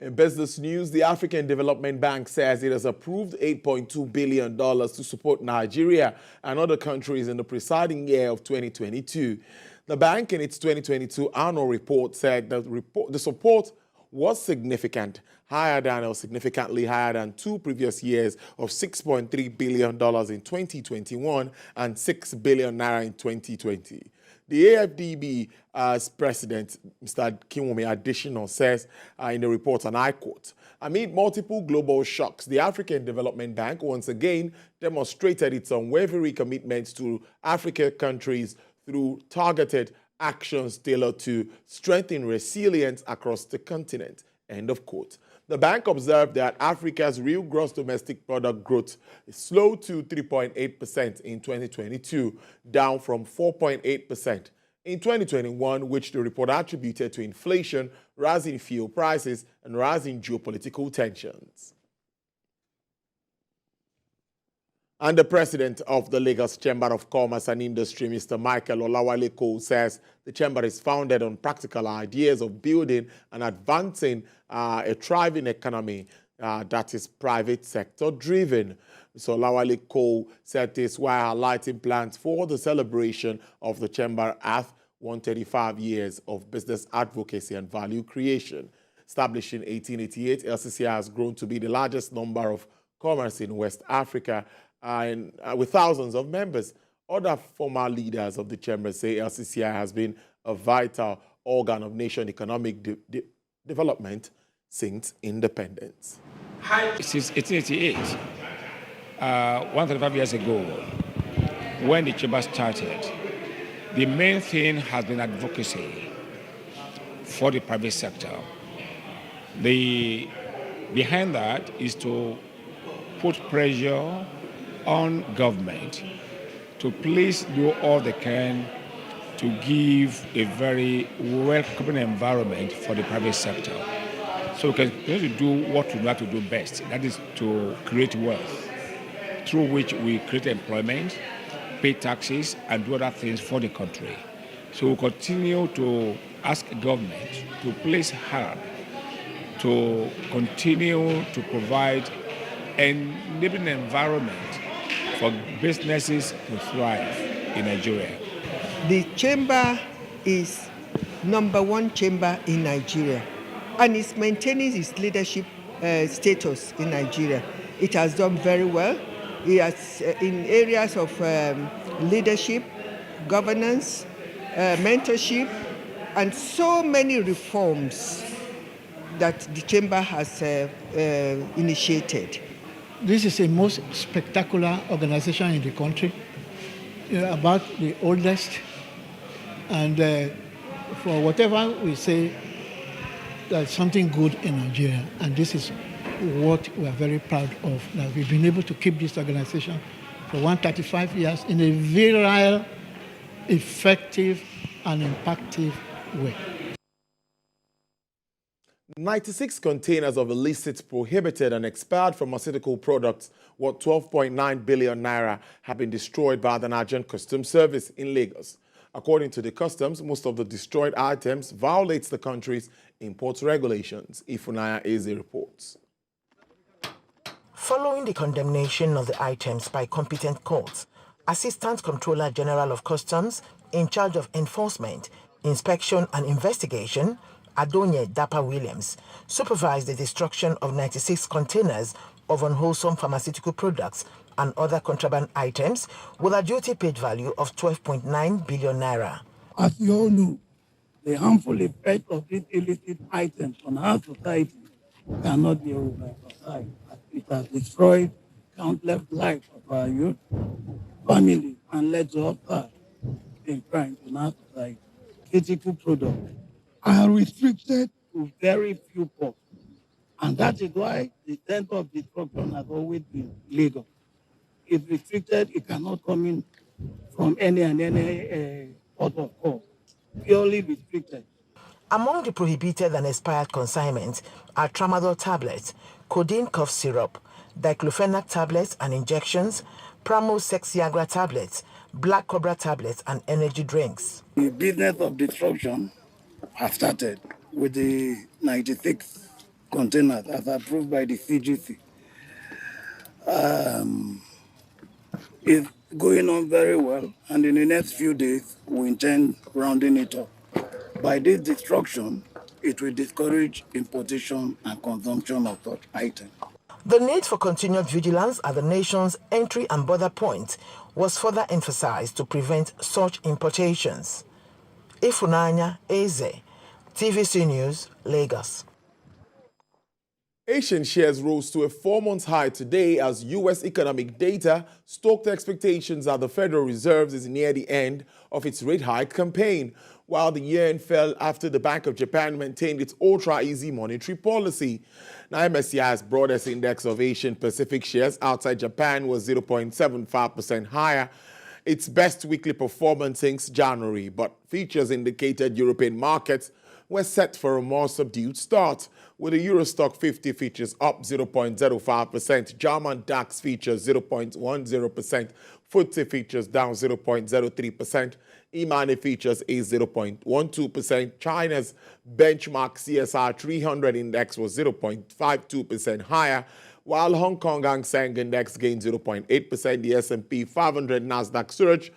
In business news, the African Development Bank says it has approved $8.2 billion to support Nigeria and other countries in the preceding year of 2022. The bank, in its 2022 annual report, said that the support was significantly higher than two previous years of $6.3 billion in 2021 and $6 billion in 2020. The AFDB's president, Mr. Kinwumi Additional, says in the report, and I quote, "Amid multiple global shocks, the African Development Bank once again demonstrated its unwavering commitment to African countries through targeted actions tailored to strengthen resilience across the continent." End of quote. The bank observed that Africa's real gross domestic product growth slowed to 3.8% in 2022, down from 4.8% in 2021, which the report attributed to inflation, rising fuel prices, and rising geopolitical tensions. And the president of the Lagos Chamber of Commerce and Industry, Mr. Michael Olawale Cole, says the chamber is founded on practical ideas of building and advancing a thriving economy that is private sector driven. Mr. Olawale Cole said this while highlighting plans for the celebration of the chamber at 135 years of business advocacy and value creation. Established in 1888, LCCI has grown to be the largest number of commerce in West Africa, with thousands of members. Other former leaders of the chamber say LCCI has been a vital organ of nation economic development since independence. Since 1888, 135 years ago, when the chamber started, the main thing has been advocacy for the private sector. Behind that is to put pressure on government to please do all they can to give a very welcoming environment for the private sector. So we can continue to do what we like to do best, that is to create wealth, through which we create employment, pay taxes, and do other things for the country. So we continue to ask government to place help to continue to provide an enabling environment for businesses to thrive in Nigeria. The chamber is #1 chamber in Nigeria, and it's maintaining its leadership status in Nigeria. It has done very well. It has, in areas of leadership, governance, mentorship, and so many reforms that the chamber has initiated. This is the most spectacular organization in the country, about the oldest, and for whatever we say, there's something good in Nigeria, and this is what we are very proud of, that we've been able to keep this organization for 135 years in a virile, effective, and impactful way. 96 containers of illicit, prohibited, and expired pharmaceutical products worth 12.9 billion naira have been destroyed by the Nigerian Customs Service in Lagos. According to the customs, most of the destroyed items violates the country's import regulations. Ifunaya Eze reports. Following the condemnation of the items by competent courts, Assistant Comptroller General of Customs in charge of enforcement, inspection, and investigation, Adonye Dapa Williams, supervised the destruction of 96 containers of unwholesome pharmaceutical products and other contraband items with a duty paid value of 12.9 billion naira. As you all know, the harmful effect of these illicit items on our society cannot be overemphasized. It has destroyed countless lives of our youth, families, and led to upsurge in crime in our society. Critical products are restricted to very few ports, and that is why the center of destruction has always been legal. If restricted, it cannot come in from any port of call. Purely restricted. Among the prohibited and expired consignments are tramadol tablets, codeine cough syrup, diclofenac tablets and injections, Pramo Sexiagra tablets, Black Cobra tablets, and energy drinks. The business of destruction has started with the 96 containers as approved by the CGC. It's going on very well, and in the next few days, we intend rounding it up. By this destruction, it will discourage importation and consumption of such items. The need for continued vigilance at the nation's entry and border points was further emphasized to prevent such importations. Ifunanya Eze, TVC News, Lagos. Asian shares rose to a 4-month high today as U.S. economic data stoked expectations that the Federal Reserve is near the end of its rate hike campaign, while the yen fell after the Bank of Japan maintained its ultra-easy monetary policy. Now, MSCI's broadest index of Asian Pacific shares outside Japan was 0.75% higher, its best weekly performance since January, but features indicated European markets were set for a more subdued start, with the Eurostock 50 features up 0.05%, German DAX features 0.10%, FTSE features down 0.03%, Imani features is 0.12%, China's benchmark CSR 300 index was 0.52% higher, while Hong Kong Hang Seng index gained 0.8%, the S&P 500 Nasdaq surge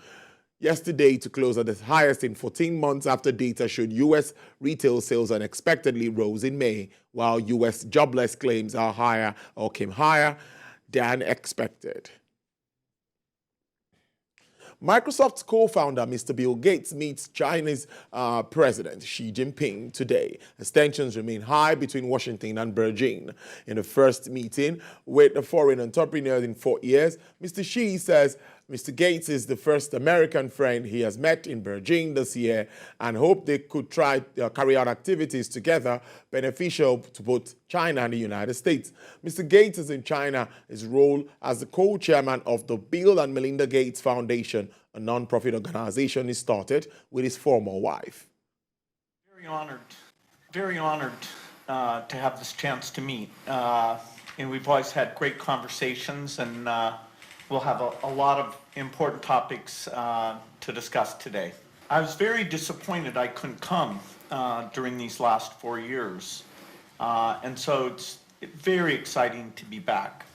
yesterday to close at the highest in 14 months after data showed U.S. retail sales unexpectedly rose in May, while U.S. jobless claims are higher or came higher than expected. Microsoft's co-founder, Mr. Bill Gates, meets China's President Xi Jinping today, as tensions remain high between Washington and Beijing. In the first meeting with a foreign entrepreneur in 4 years, Mr. Xi says Mr. Gates is the first American friend he has met in Beijing this year and hope they could carry out activities together beneficial to both China and the United States. Mr. Gates is in China, his role as the co-chairman of the Bill and Melinda Gates Foundation, a non-profit organization he started with his former wife. Very honored to have this chance to meet. And we've always had great conversations, and we'll have a lot of important topics to discuss today. I was very disappointed I couldn't come during these last 4 years. And so it's very exciting to be back.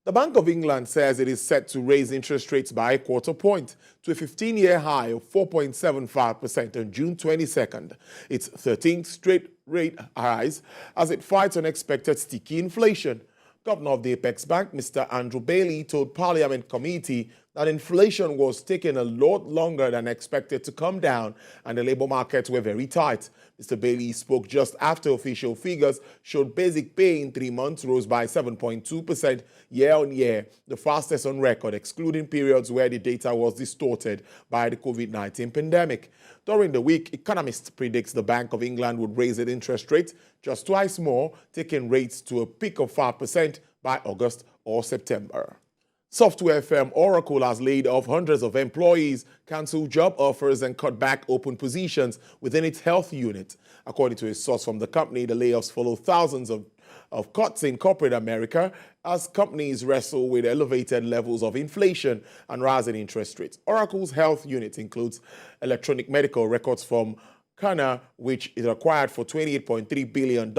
The Bank of England says it is set to raise interest rates by a quarter point to a 15-year high of 4.75% on June 22nd, its 13th straight rate rise, as it fights unexpected sticky inflation. Governor of the Apex Bank, Mr. Andrew Bailey, told Parliament Committee that inflation was taking a lot longer than expected to come down and the labor markets were very tight. Mr. Bailey spoke just after official figures showed basic pay in 3 months rose by 7.2% year-on-year, the fastest on record, excluding periods where the data was distorted by the COVID-19 pandemic. During the week, economists predict the Bank of England would raise its interest rates just twice more, taking rates to a peak of 5% by August or September. Software firm Oracle has laid off hundreds of employees, canceled job offers, and cut back open positions within its health unit. According to a source from the company, the layoffs follow thousands of cuts in corporate America as companies wrestle with elevated levels of inflation and rising interest rates. Oracle's health unit includes electronic medical records from Cerner, which is acquired for $28.3 billion,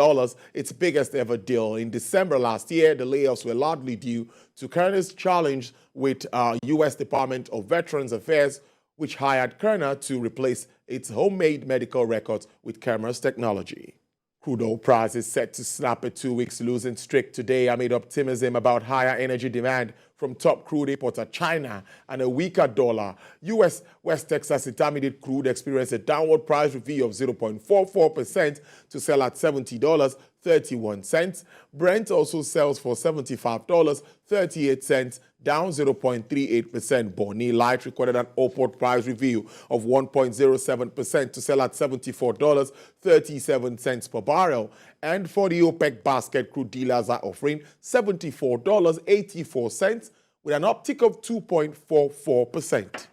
its biggest ever deal. In December last year, the layoffs were largely due to Cerner's challenge with U.S. Department of Veterans Affairs, which hired Cerner to replace its homemade medical records with Cerner's technology. Crude oil price is set to snap a 2-week losing streak today amid optimism about higher energy demand from top crude importer China and a weaker dollar. U.S. West Texas Intermediate crude experienced a downward price review of 0.44% to sell at $70.31. Brent also sells for $75.38, down 0.38%. Bonnie Light recorded an upward price review of 1.07% to sell at $74.37 per barrel. And for the OPEC basket, crude dealers are offering $74.84 with an uptick of 2.44%.